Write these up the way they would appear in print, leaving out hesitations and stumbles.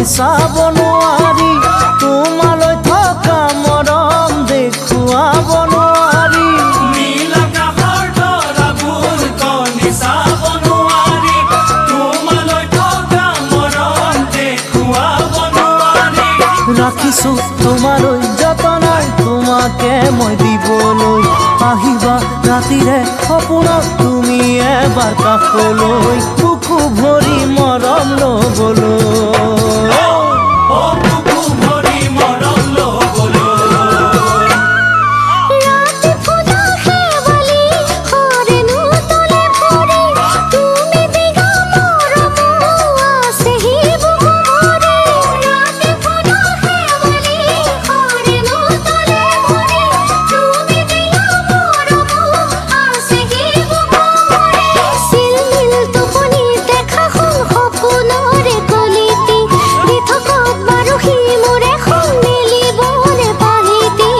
চাব নোৱাৰি তোমালৈ থকা মৰম দেখুৱাব নোৱাৰি নীল আকাশৰ তৰাবোৰ কণী চাব নোৱাৰি তোমালৈ থকা মৰম দেখুৱাব নোৱাৰি ৰাখিছো তোমালৈ যতনাই তোমাকে মই দিবলৈ আহিবা ৰাতিৰে সপোনত তুমি এবাৰ কাষলৈ বুকু ভৰি মৰম ল'বলৈ অ বুকু ভৰি মৰম ল'বলৈ ৰাতি ফুলা শেৱালি হৰেণু তলে পৰি তুমি দিগা মৰম আছেহি বুকু ভৰি ৰাতি ফুলা শেৱালি হৰেণু তলে পৰি তুমি দিগা মৰম আছেহি বুকু ভৰি চিলমিল টোপনি দেখা সপোনৰে কলিতি দি থকাত বাৰুহি মোৰে খন মেলিবলে পাহিতি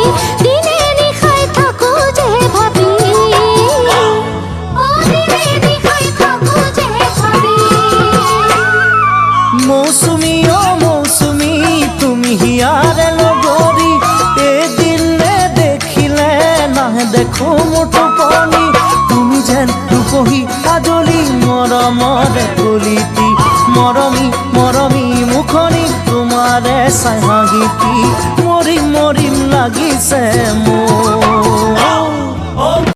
দিনে নিশাই থাকো যে ভাবি দিনে নিশাই থাকো যে ভাবি মৌচুমী অ মৌচুমী তুমি হিয়াৰে লগৰী এদিন নেদেখিলে নাহে দেখো মোৰ টোপনি তুমি যেন ৰূপহী আদলি মৰমৰে কলিতি মৰমী মৰমী মুখনি তোমাৰে চাই হাঁহিতি মৰিম মৰিম লাগিছে মোৰ